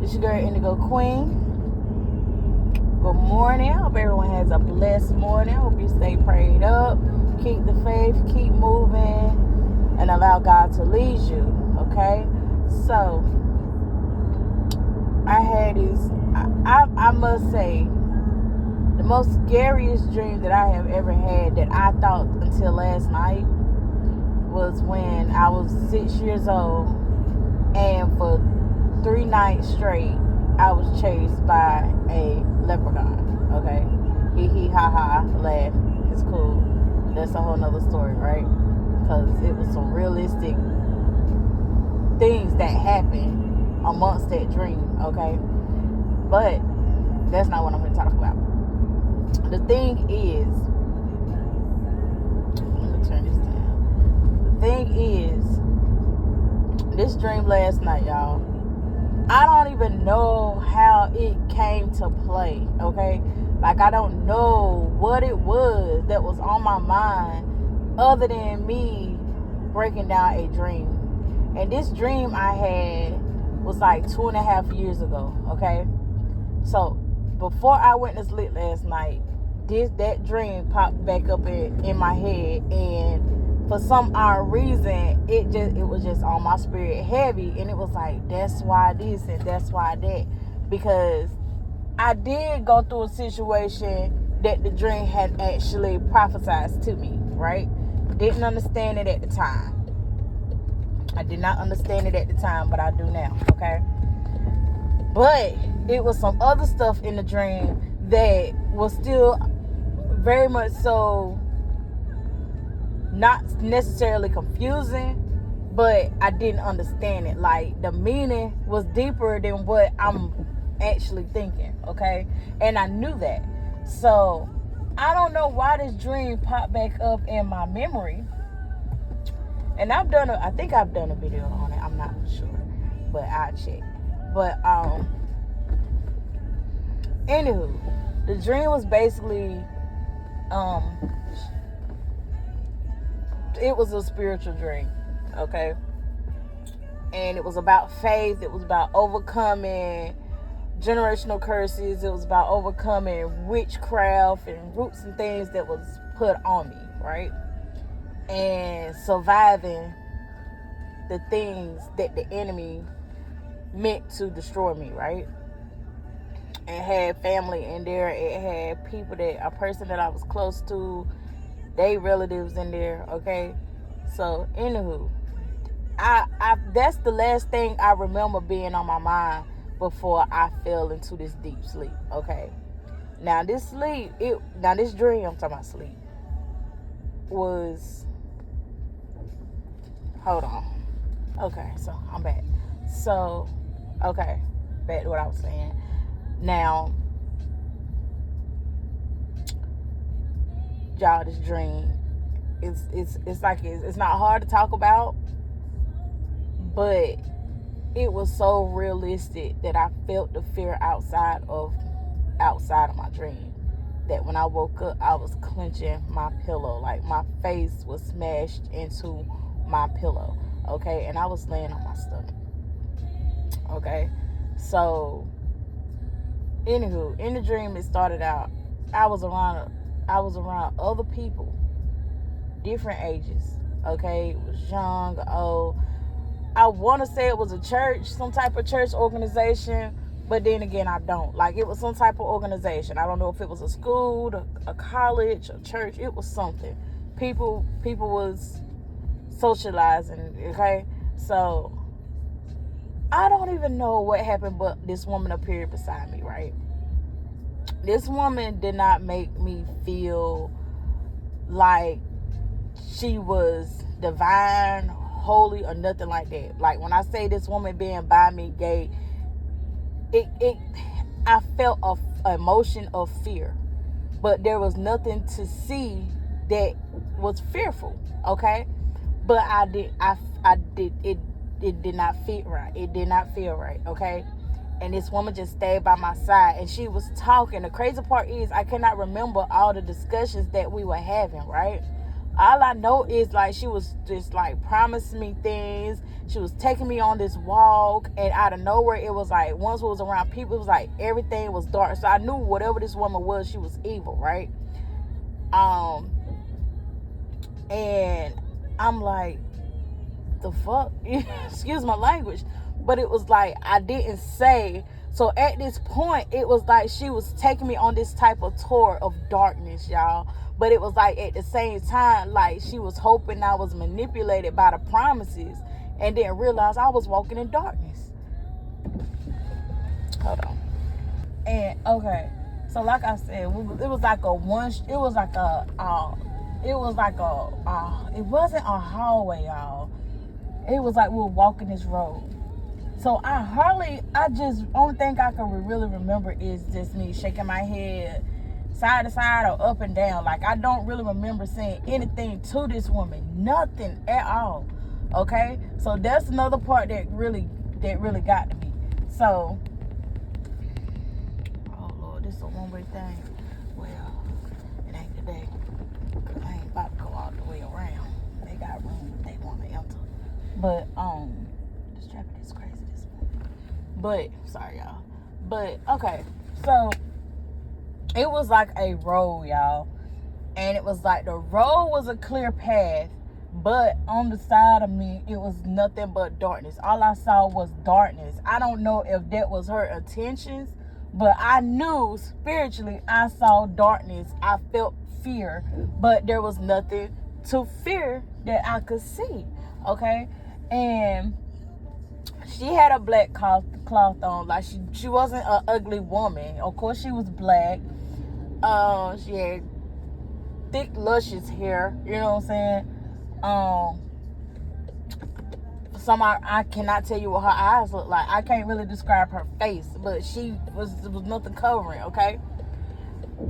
This your girl Indigo Queen. Good morning. I hope everyone has a blessed morning. I hope you stay prayed up, keep the faith, keep moving, and allow God to lead you. Okay? So, I had this, I must say, the most scariest dream that I have ever had that I thought until last night was when I was 6 years old, and for 3 nights straight I was chased by a leprechaun. Okay, hee ha ha, laugh, it's cool. That's a whole nother story, right? Because it was some realistic things that happened amongst that dream. Okay, but that's not what I'm going to talk about. The thing is, let me turn this down. The thing is, this dream last night, y'all, I don't even know how it came to play, okay? Like, I don't know what it was that was on my mind other than me breaking down a dream. And this dream I had was like 2.5 years ago, okay? So, before I went to sleep last night, that dream popped back up in my head, and for some odd reason, it was just on my spirit heavy, and it was like, that's why this and that's why that, because I did go through a situation that the dream had actually prophesied to me, right? Didn't understand it at the time. I did not understand it at the time, but I do now, okay? But it was some other stuff in the dream that was still very much so not necessarily confusing, but I didn't understand it. Like, the meaning was deeper than what I'm actually thinking, okay? And I knew that. So, I don't know why this dream popped back up in my memory. And I think I've done a video on it. I'm not sure, but I'll check. But, anywho, the dream was basically, it was a spiritual dream, okay? And it was about faith. It was about overcoming generational curses. It was about overcoming witchcraft and roots and things that was put on me, right? And surviving the things that the enemy meant to destroy me, right? It had family in there. It had a person that I was close to, they relatives in there, okay? So, anywho, I that's the last thing I remember being on my mind before I fell into this deep sleep, okay? Now, this dream, I'm talking about sleep, was, hold on. Okay, so I'm back. So, okay, back to what I was saying. Now, y'all, this dream, it's not hard to talk about, but it was so realistic that I felt the fear outside of my dream. That when I woke up, I was clenching my pillow, like my face was smashed into my pillow, okay? And I was laying on my stomach, okay? So, anywho, in the dream, it started out, I was around other people, different ages, okay? It was young, old. I want to say it was a church, some type of church organization, but then again, I don't. Like, it was some type of organization. I don't know if it was a school, a college, a church. It was something. People was socializing, okay? So, I don't even know what happened, but this woman appeared beside me, right? This woman did not make me feel like she was divine, holy, or nothing like that. Like, when I say this woman being by me gay, I felt a emotion of fear, but there was nothing to see that was fearful, okay? But it did not fit right. It did not feel right, okay? And this woman just stayed by my side, and she was talking. The crazy part is I cannot remember all the discussions that we were having, right? All I know is like she was just like promising me things. She was taking me on this walk, and out of nowhere, it was like once we was around people, it was like everything was dark. So I knew whatever this woman was, she was evil, right? And I'm like, the fuck? Excuse my language, but it was like I didn't say. So at this point, it was like she was taking me on this type of tour of darkness, y'all. But it was like at the same time, like she was hoping I was manipulated by the promises and didn't realize I was walking in darkness. Hold on. And okay, so like I said, it was like a one. It was like a. It was like a. It wasn't a hallway, y'all. It was like we were walking this road. So only thing I can really remember is just me shaking my head side to side or up and down. Like I don't really remember saying anything to this woman, nothing at all. Okay, so that's another part that really got to me. So, oh Lord, this is a one-way thing. Well, it ain't today, cause I ain't about to go all the way around. They got room if they want to enter. But this traffic is crazy this morning. But sorry, y'all. But okay, so it was like a road, y'all, and it was like the road was a clear path, but on the side of me it was nothing but darkness. All I saw was darkness. I don't know if that was her intentions, but I knew spiritually I saw darkness. I felt fear, but there was nothing to fear that I could see. Okay, and she had a black cloth on. Like she wasn't an ugly woman. Of course she was black. She had thick, luscious hair. You know what I'm saying? I cannot tell you what her eyes look like. I can't really describe her face, but there was nothing covering. Okay.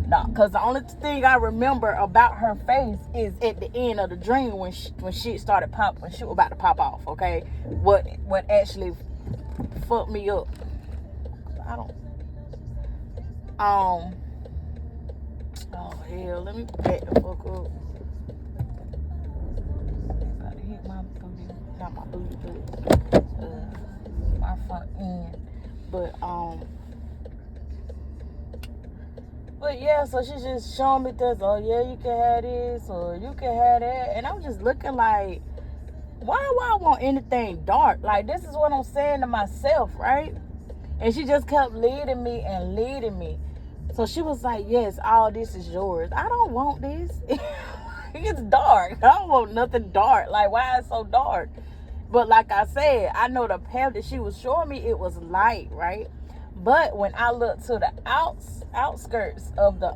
No, because the only thing I remember about her face is at the end of the dream when shit started popping, when shit was about to pop off. Okay, what actually fucked me up? I don't. Oh hell, let me back the fuck up. About to hit my booty, not my booty, but my front end. But yeah, so she's just showing me this. Oh yeah, you can have this, or you can have that, and I'm just looking like, why do I want anything dark? Like, this is what I'm saying to myself, right? And she just kept leading me. So she was like, yes, all this is yours. I don't want this. It's dark. I don't want nothing dark. Like, why is it so dark? But like I said, I know the path that she was showing me, it was light, right? But when I looked to the outskirts of the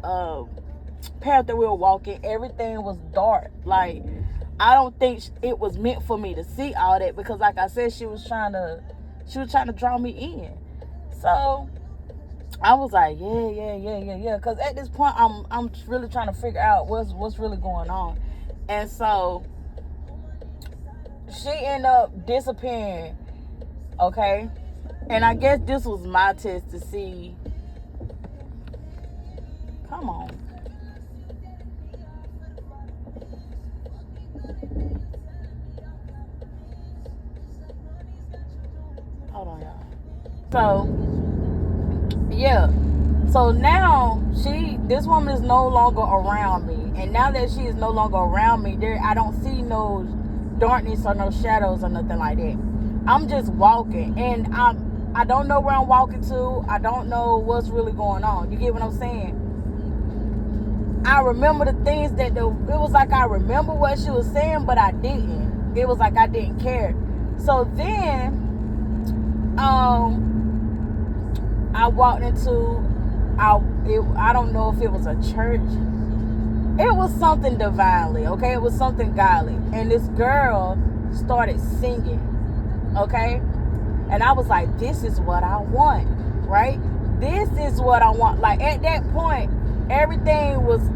path that we were walking, everything was dark. Like, I don't think it was meant for me to see all that, because like I said, she was trying to draw me in. So I was like, yeah. Because at this point, I'm really trying to figure out what's really going on. And so she ended up disappearing. Okay. And I guess this was my test to see. Come on. Hold on, y'all. So, yeah. So now this woman is no longer around me. And now that she is no longer around me, I don't see no darkness or no shadows or nothing like that. I'm just walking, and I don't know where I'm walking to. I don't know what's really going on. You get what I'm saying? I remember the things it was like I remember what she was saying, but I didn't. It was like I didn't care. So then, I walked into, I don't know if it was a church. It was something divinely, okay? It was something godly. And this girl started singing, okay? And I was like, this is what I want, right? This is what I want. Like, at that point, everything was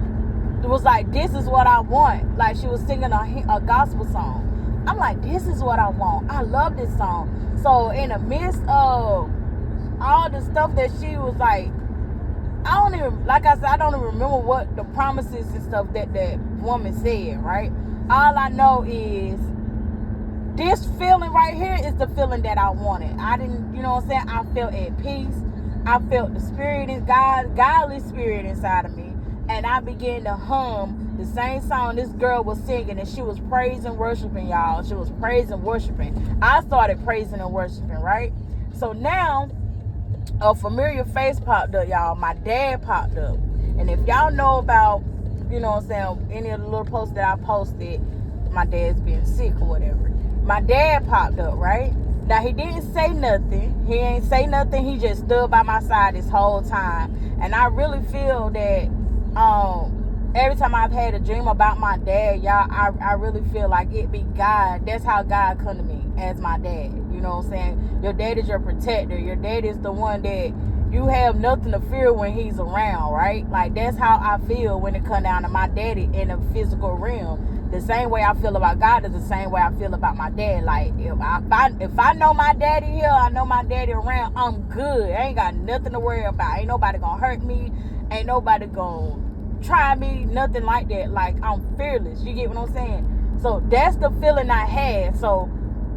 like, this is what I want. Like, she was singing a gospel song. I'm like, this is what I want. I love this song. So in the midst of all the stuff that she was like, like I said, I don't even remember what the promises and stuff that woman said, right? All I know is this feeling right here is the feeling that I wanted. I didn't, you know what I'm saying? I felt at peace. I felt the spirit in God, godly spirit inside of me. And I began to hum the same song this girl was singing, and she was praising, worshiping, y'all. She was praising, worshiping. I started praising and worshiping, right? So now a familiar face popped up, y'all. My dad popped up. And if y'all know about, you know what I'm saying, any of the little posts that I posted, my dad's being sick or whatever. My dad popped up, right? Now, he didn't say nothing. He ain't say nothing. He just stood by my side this whole time. And I really feel that every time I've had a dream about my dad, y'all, I really feel like it be God. That's how God come to me, as my dad. You know what I'm saying? Your dad is your protector. Your dad is the one that you have nothing to fear when he's around, right? Like, that's how I feel when it comes down to my daddy in the physical realm. The same way I feel about God is the same way I feel about my dad. Like, if I know my daddy here, I know my daddy around, I'm good. I ain't got nothing to worry about. Ain't nobody gonna hurt me. Ain't nobody gonna try me. Nothing like that. Like, I'm fearless. You get what I'm saying? So that's the feeling I had. So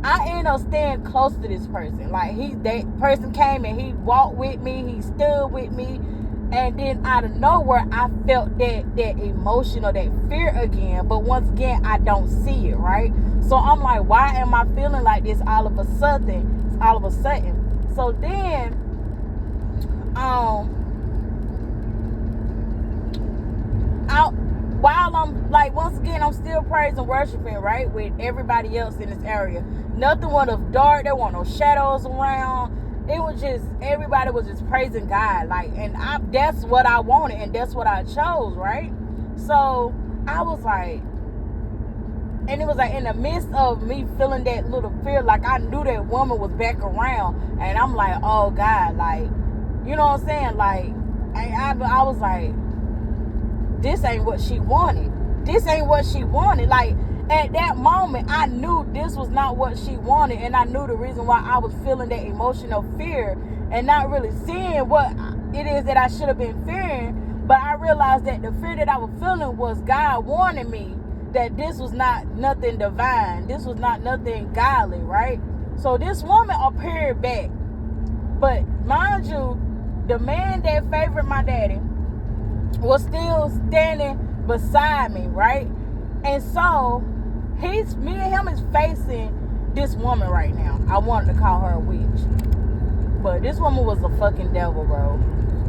I ended up staying close to this person. Like, that person came and he walked with me. He stood with me. And then out of nowhere, I felt that emotion or that fear again. But once again, I don't see it, right? So I'm like, why am I feeling like this all of a sudden? So then, while I'm like, once again, I'm still praising and worshiping, right, with everybody else in this area. Nothing was dark. There weren't no shadows around. It was just, everybody was just praising God. Like, and that's what I wanted, and that's what I chose, right? So I was like, and it was like in the midst of me feeling that little fear, like I knew that woman was back around, and I'm like, oh God, like, you know what I'm saying? Like, I was like, this ain't what she wanted. This ain't what she wanted. Like, at that moment, I knew this was not what she wanted, and I knew the reason why I was feeling that emotional fear and not really seeing what it is that I should have been fearing. But I realized that the fear that I was feeling was God warning me that this was not nothing divine. This was not nothing godly, right? So this woman appeared back. But mind you, the man that favored my daddy was still standing beside me, right? And so me and him is facing this woman right now. I wanted to call her a witch, but this woman was a fucking devil, bro.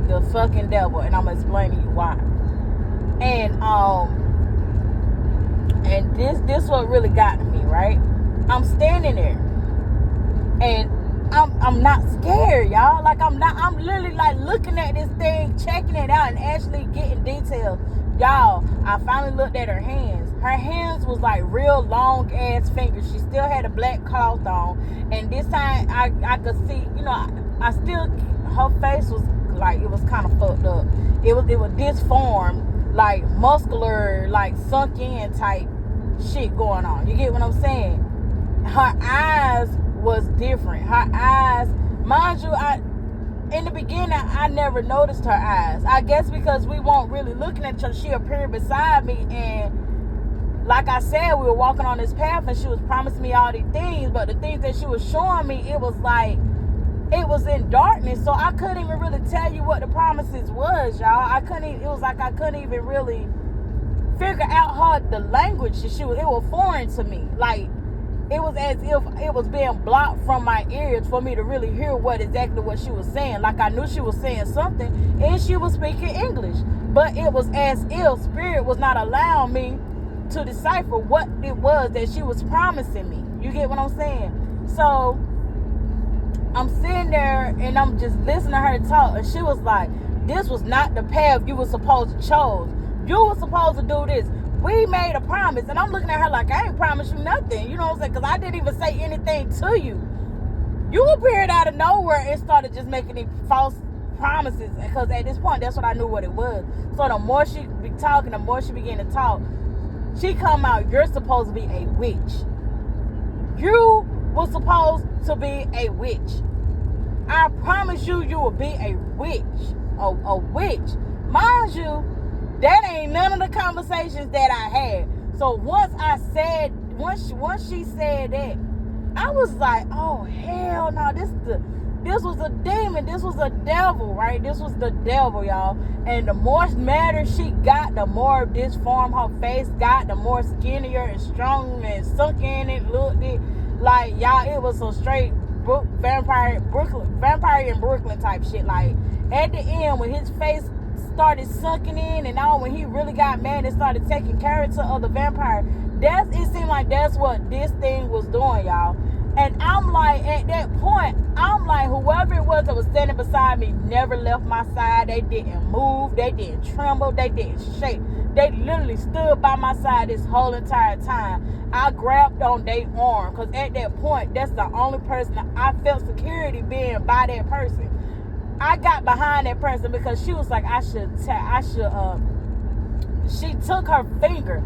The fucking devil, and I'm gonna explain to you why. And this what really got to me, right? I'm standing there, and I'm not scared, y'all. Like, I'm literally like looking at this thing, checking it out, and actually getting details. Y'all, I finally looked at her hands. Her hands was like real long ass fingers. She still had a black cloth on. And this time I could see, you know, her face was like, it was kind of fucked up. It was disformed, like muscular, like sunk in type shit going on. You get what I'm saying? Her eyes was different. Her eyes, mind you, in the beginning, I never noticed her eyes. I guess because we weren't really looking at her. She appeared beside me, and like I said, we were walking on this path, and she was promising me all these things, but the things that she was showing me, it was like, it was in darkness, so I couldn't even really tell you what the promises was, y'all. It was like I couldn't even really figure out the language that it was foreign to me. Like, it was as if it was being blocked from my ears for me to really hear exactly what she was saying. Like, I knew she was saying something, and she was speaking English. But it was as if Spirit was not allowing me to decipher what it was that she was promising me. You get what I'm saying? So, I'm sitting there, and I'm just listening to her talk, and she was like, this was not the path you were supposed to choose. You were supposed to do this. We made a promise, and I'm looking at her like, I ain't promised you nothing. You know what I'm saying? Because I didn't even say anything to you. You appeared out of nowhere and started just making these false promises. Because at this point, that's what I knew what it was. So the more she be talking, the more she began to talk, she come out, you're supposed to be a witch. You were supposed to be a witch. I promise you, you will be a witch. A witch. Mind you, that ain't none of the conversations that I had. So once she said that, I was like, oh hell no, this was a demon, this was a devil, right? This was the devil, y'all. And the more madder she got, the more disformed her face got, the more skinnier and strong and sunk in it looked it. Like, y'all, it was some straight vampire in Brooklyn type shit. Like, at the end, when his face started sunken in, and all, when he really got mad and started taking character of the vampire, it seemed like that's what this thing was doing, y'all. And I'm like, at that point, I'm like, whoever it was that was standing beside me never left my side. They didn't move, they didn't tremble, they didn't shake. They literally stood by my side this whole entire time. I grabbed on their arm, because at that point, that's the only person that I felt security being by that person. I got behind that person because she was like, she took her finger